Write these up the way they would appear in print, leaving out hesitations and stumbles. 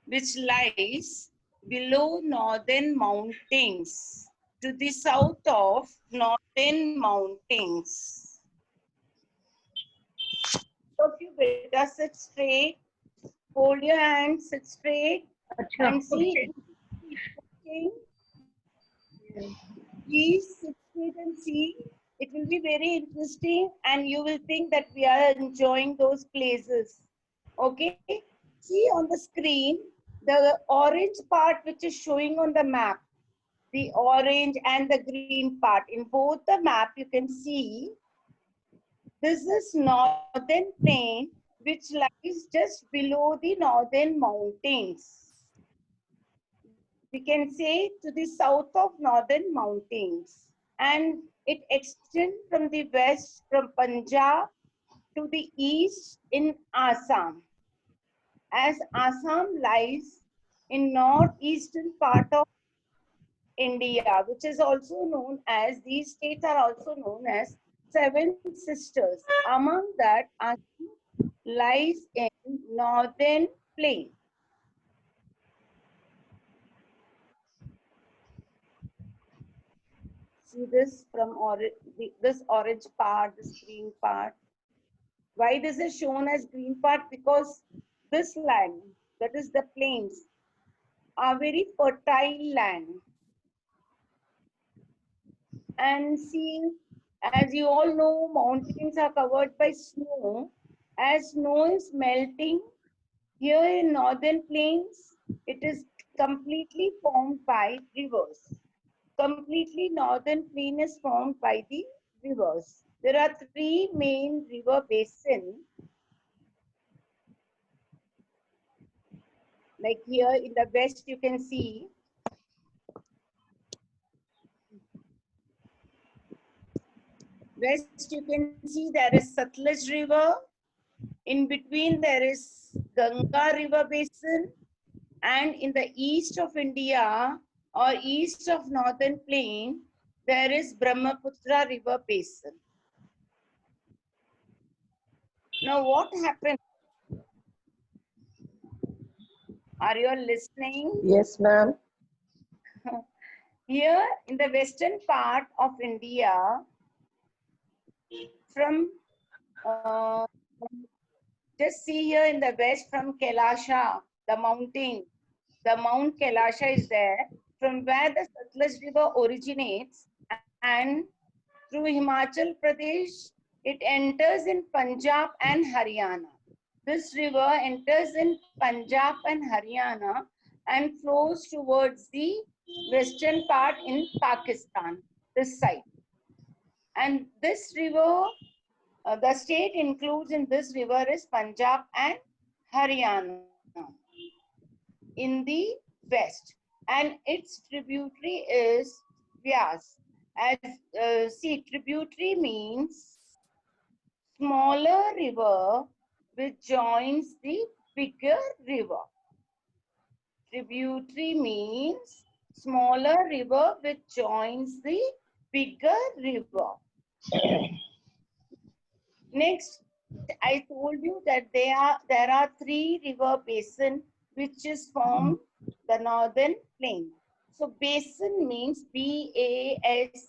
which lies below northern mountains, to the south of northern mountains. So if you better sit straight, hold your hands, sit straight, अच्छा and see. Please sit straight and see. It will be very interesting, and you will think that we are enjoying those places. Okay? See on the screen the orange part which is showing on the map, the orange and the green part. In both the map, you can see this is northern plain which lies just below the northern mountains. We can say to the south of northern mountains, and it extends from the west from Punjab to the east in Assam, as Assam lies in northeastern part of India, which is also known as, these states are also known as Seven Sisters. Among that, Assam lies in northern plain. See this from this orange part, this green part. Why this is shown as green part? Because this land, that is the plains, are very fertile land. And see, as you all know, mountains are covered by snow. As snow is melting here in northern plains, it is completely formed by rivers. Completely northern plain is formed by the rivers. There are three main river basins. Like here in the west, you can see west, you can see there is Satluj River. In between, there is Ganga River Basin. And in the east of India or east of northern plain, there is Brahmaputra River Basin. Now, what happened? Are you all listening? Yes, ma'am. Here in the western part of India, from just see here in the west from Kailasha, the mountain, the Mount Kailasha is there, from where the Satluj River originates, and through Himachal Pradesh, it enters in Punjab and Haryana. This river enters in Punjab and Haryana and flows towards the western part in Pakistan, this side. And this river, the state includes in this river is Punjab and Haryana in the west. And its tributary is Vyas. As see, tributary means smaller river which joins the bigger river. Tributary means smaller river which joins the bigger river. Next, I told you that there are three river basin which is formed the northern plain. So basin means BASIN,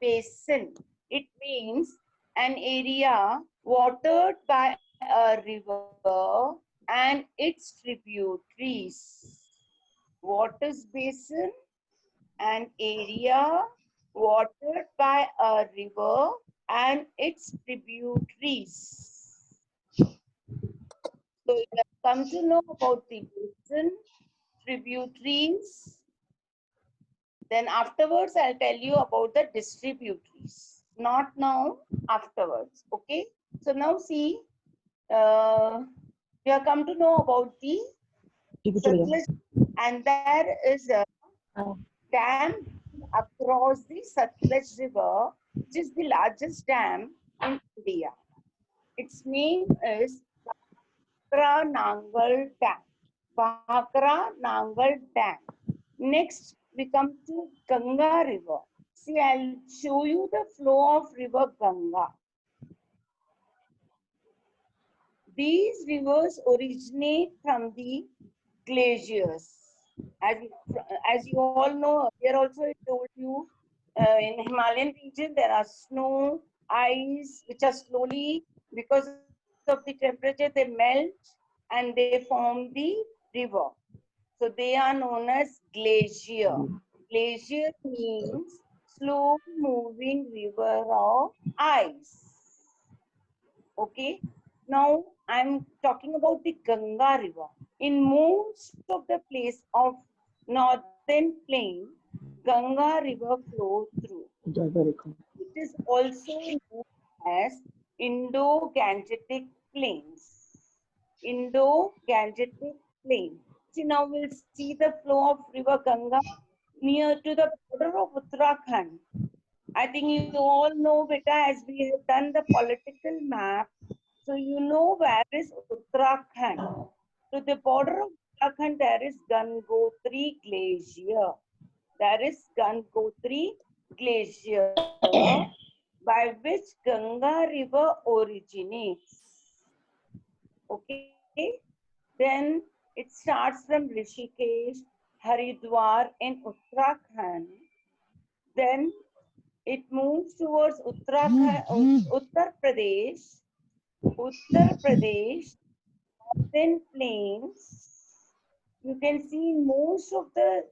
basin. It means an area watered by a river and its tributaries. What is basin? An area watered by a river and its tributaries. So you have come to know about the basin, tributaries. Then afterwards, I'll tell you about the distributaries. Not now, afterwards. Okay. So now see, you have come to know about the Satluj, and there is a dam across the Satluj River, which is the largest dam in India. Its name is Bhakra Nangal Dam. Bhakra Nangal Dam. Next, we come to Ganga River. See, I'll show you the flow of River Ganga. These rivers originate from the glaciers. As, as you all know, here also I told you, in Himalayan region there are snow, ice, which are slowly, because of the temperature, they melt and they form the river. So they are known as glacier. Glacier means slow moving river of ice. Okay. Now I'm talking about the Ganga River. In most of the place of northern plain, Ganga River flows through. It is also known as Indo-Gangetic Plains. Indo-Gangetic Plain. See, now we'll see the flow of River Ganga near to the border of Uttarakhand. I think you all know, beta, as we have done the political map. So you know where is Uttarakhand. To the border of Uttarakhand, there is Gangotri Glacier. There is Gangotri Glacier by which Ganga River originates. Okay. Then it starts from Rishikesh, Haridwar in Uttarakhand. Then it moves towards Uttarakhand, Uttar Pradesh, then plains. You can see in most of the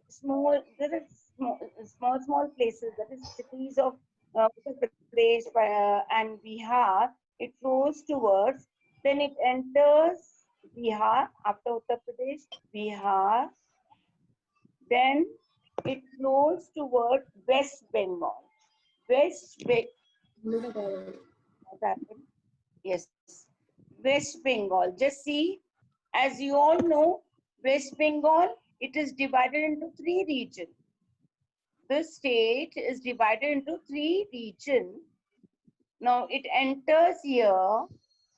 there are small places, that is cities of Uttar Pradesh and Bihar. It flows towards, then it enters Bihar, after Uttar Pradesh, Bihar, then it flows toward West Bengal. West Bengal. Yes, West Bengal. Just see, as you all know, West Bengal, it is divided into 3 regions. The state is divided into 3 regions. Now it enters here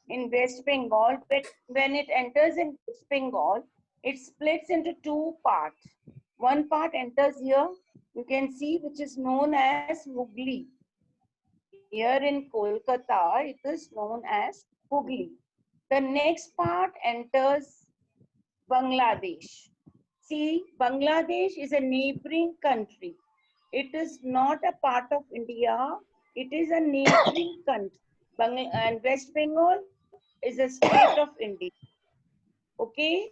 in West Bengal, but when it enters in West Bengal, it splits into 2 parts. One part enters here, you can see, which is known as Hooghly. Here in Kolkata, it is known as Hooghly. The next part enters Bangladesh. See, Bangladesh is a neighboring country. It is not a part of India. It is a neighboring country. And West Bengal is a state of India. Okay.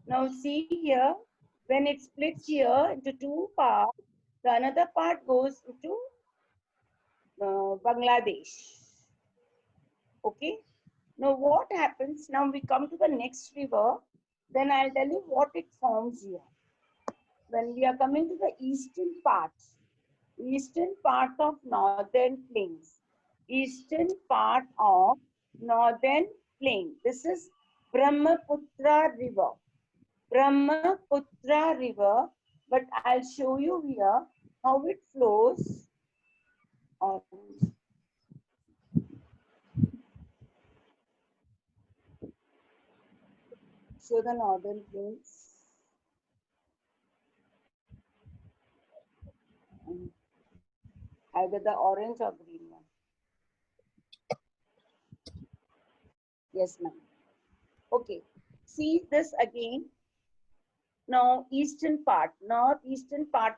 Now see here, when it splits here into 2 parts, the another part goes into Bangladesh. Okay. Now what happens? Now we come to the next river. Then I'll tell you what it forms here. When we are coming to the eastern part of northern plains, eastern part of northern plain. This is Brahmaputra River. Brahmaputra River, but I'll show you here how it flows. Show the northern plains. Either the orange or green one. Yes, ma'am. Okay. See this again. Now, northeastern part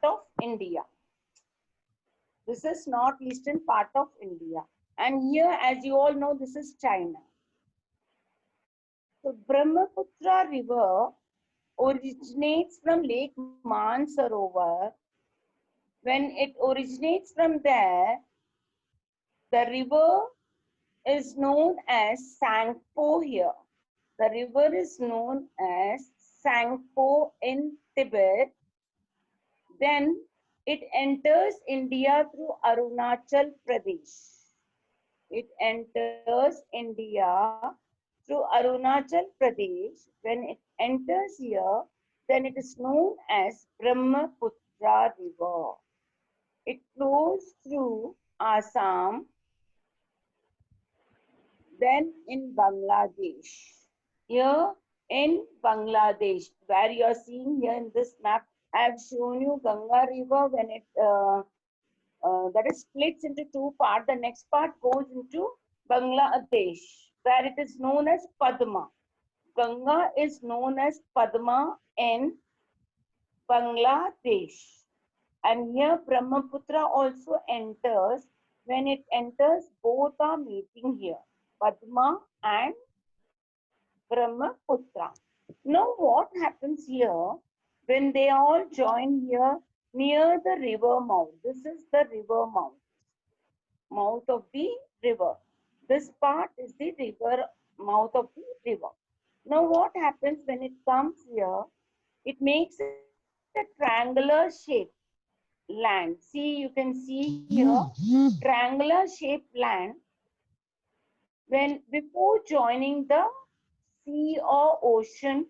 of India. This is northeastern part of India. And here, as you all know, this is China. So, Brahmaputra River originates from Lake Mansarovar. When it originates from there, the river is known as Sangpo here. The river is known as Sangpo in Tibet. Then it enters India through Arunachal Pradesh. It enters India through Arunachal Pradesh. When it enters here, then it is known as Brahmaputra River. It flows through Assam, then in Bangladesh. Here in Bangladesh, where you are seeing here in this map, I have shown you Ganga River when it that is splits into 2 parts. The next part goes into Bangladesh, where it is known as Padma. Ganga is known as Padma in Bangladesh. And here Brahmaputra also enters. When it enters, both are meeting here, Padma and Brahmaputra. Now what happens here when they all join here near the river mouth? This is the river mouth of the river. This part is the river, mouth of the river. Now what happens when it comes here? It makes a triangular shape land. See, you can see here triangular shaped land when before joining the sea or ocean,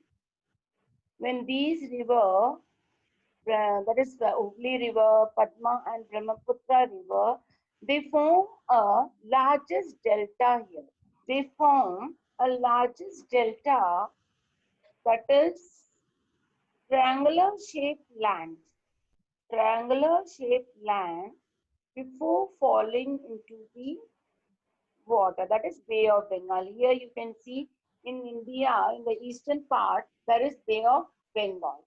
when these river, that is the Hooghly River, Padma and Brahmaputra River, they form a largest delta here. They form a largest delta, that is triangular shaped land. Triangular shaped land before falling into the water, that is Bay of Bengal. Here you can see in India, in the eastern part, there is Bay of Bengal.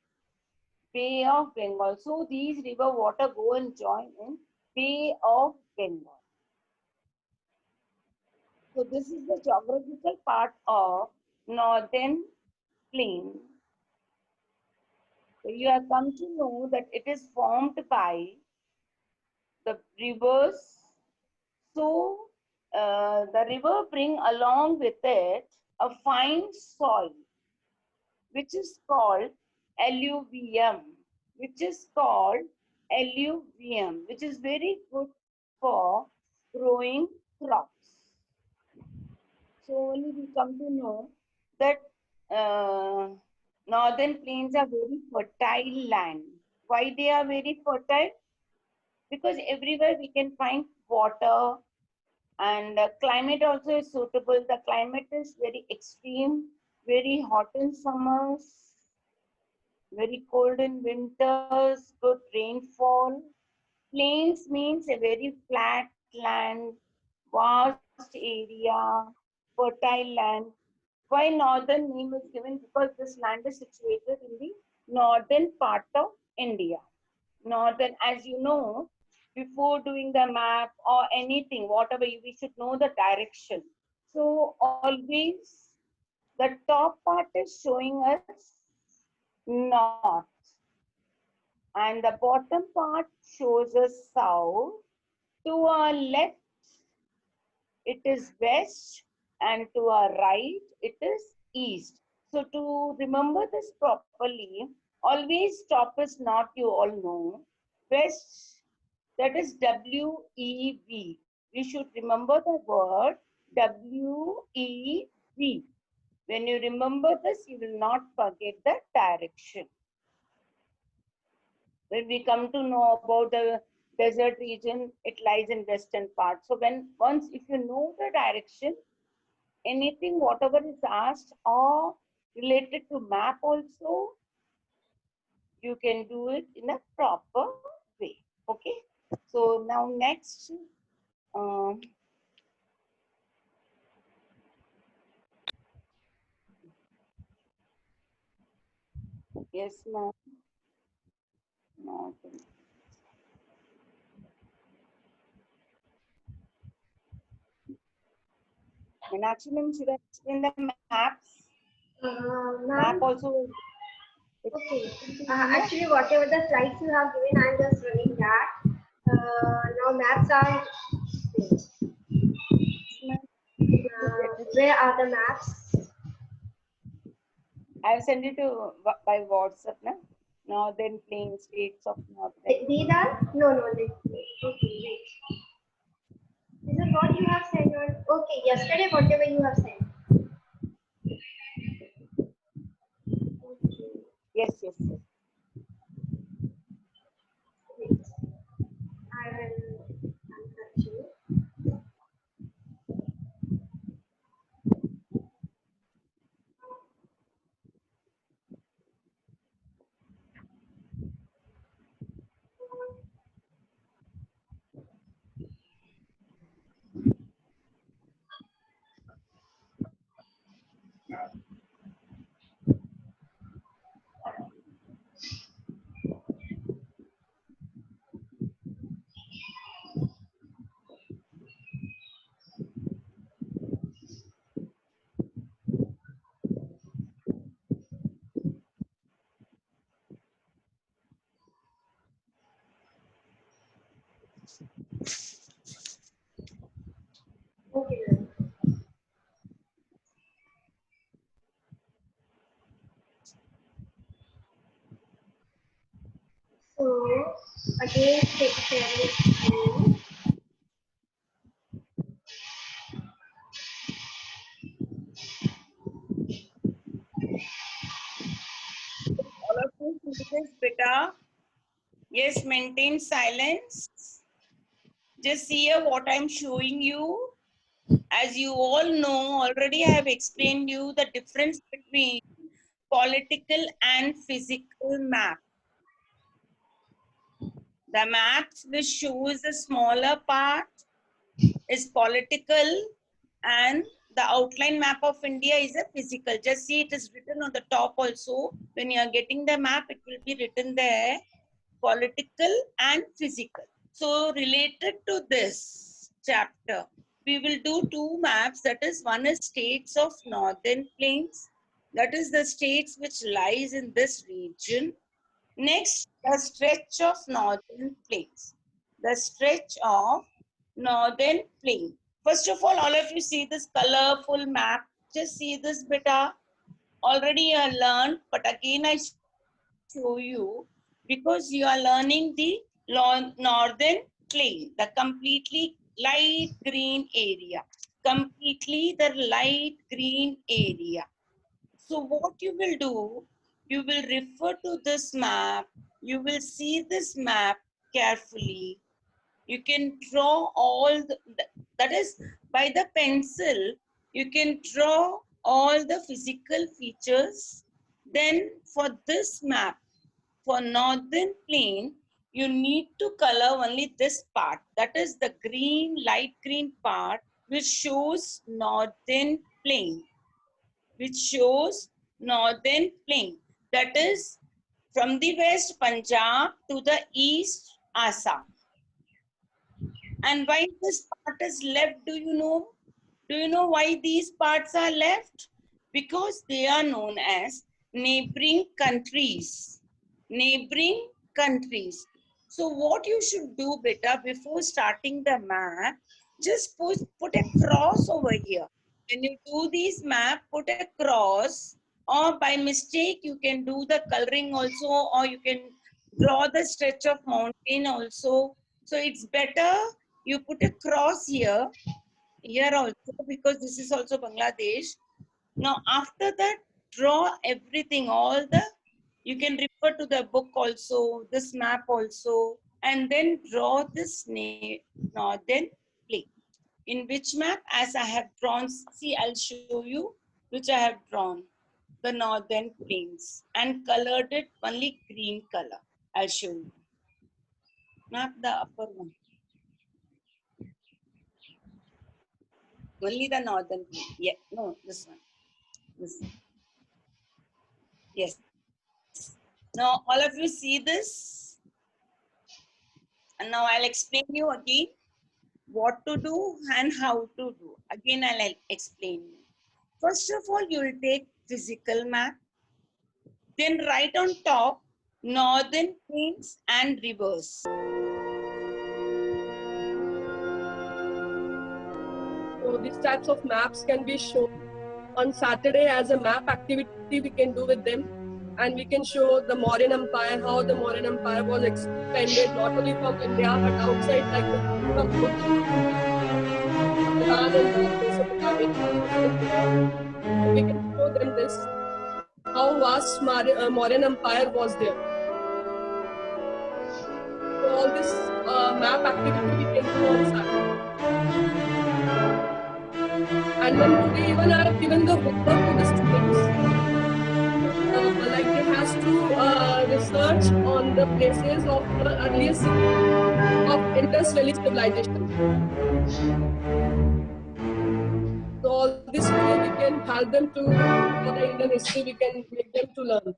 Bay of Bengal. So these river water go and join in Bay of Bengal. So this is the geographical part of northern plain. So you have come to know that it is formed by the rivers. So the river bring along with it a fine soil, which is called alluvium, which is called alluvium, which is very good for growing crops. So only we come to know that northern plains are very fertile land. Why they are very fertile? Because everywhere we can find water, and climate also is suitable. The climate is very extreme, very hot in summers, very cold in winters, good rainfall. Plains means a very flat land, vast area, fertile land. Why northern name is given? Because this land is situated in the northern part of India. Northern, as you know, before doing the map or anything, whatever, we should know the direction. So always the top part is showing us north, and the bottom part shows us south. To our left, it is west, and to our right, it is east. So to remember this properly, always top is north, you all know. West, that is W-E-V. We should remember the word W-E-V. When you remember this, you will not forget the direction. When we come to know about the desert region, it lies in western part. So once if you know the direction, anything whatever is asked or related to map also, you can do it in a proper way. Okay. So now next, yes, ma'am. Meenakshi ma'am, should I explain the maps? Map Ma'am, also. okay. Actually, whatever the slides you have given, I'm just running that. Now maps are. Where are the maps? I have sent it to by WhatsApp now. Northern plain states of northern. These are no. Okay, wait. This is what you have sent on. Okay, yesterday whatever you have sent. Okay. Yes. Wait. I will answer you. Okay, ma'am. So, again, share your screen. All of you see this, beta? Yes, maintain silence. Just see here what I'm showing you. As you all know, already I have explained you the difference between political and physical map. The maps which shows the smaller part is political, and the outline map of India is a physical. Just see it is written on the top also. When you are getting the map, it will be written there, political and physical. So related to this chapter, we will do two maps. That is, one is states of northern plains. That is the states which lies in this region. Next, the stretch of northern plains. The stretch of northern plain. First of all of you see this colorful map. Just see this beta. Already you are learned, but again I show you because you are learning the northern plain, the completely light green area. Completely the light green area. So what you will do, you will refer to this map. You will see this map carefully. You can draw all that is by the pencil, you can draw all the physical features. Then for this map, for northern plain, you need to color only this part. That is the green, light green part, which shows northern plain. Which shows northern plain. That is from the west Punjab to the east Assam. And why this part is left, do you know? Do you know why these parts are left? Because they are known as neighboring countries. Neighboring countries. So what you should do, beta, before starting the map, just put a cross over here. When you do this map, put a cross, or by mistake, you can do the coloring also, or you can draw the stretch of mountain also. So it's better you put a cross here also, because this is also Bangladesh. Now after that, draw everything, all the, you can refer to the book also, this map also, and then draw this northern plain. In which map, as I have drawn, see, I'll show you which I have drawn, the northern plains, and colored it only green color. I'll show you. Not the upper one. Only the northern plain. Yeah, no, this one. This one. Yes. Now all of you see this, and now I'll explain you again what to do and how to do. Again, I'll explain you. First of all, you will take physical map, then write on top northern plains and rivers. So these types of maps can be shown on Saturday as a map activity we can do with them, and we can show the Mauryan Empire, how the Mauryan Empire was expanded not only from India but outside, like from Iran and Mesopotamia. We can show them this, how vast Mauryan Empire was there. So all this map activity we can do on Saturday. And then today even I have given the homework to the students. Like they has to research on the places of the earliest of Indus Valley civilization. So all this way we can help them to, for the Indian history, we can make them to learn.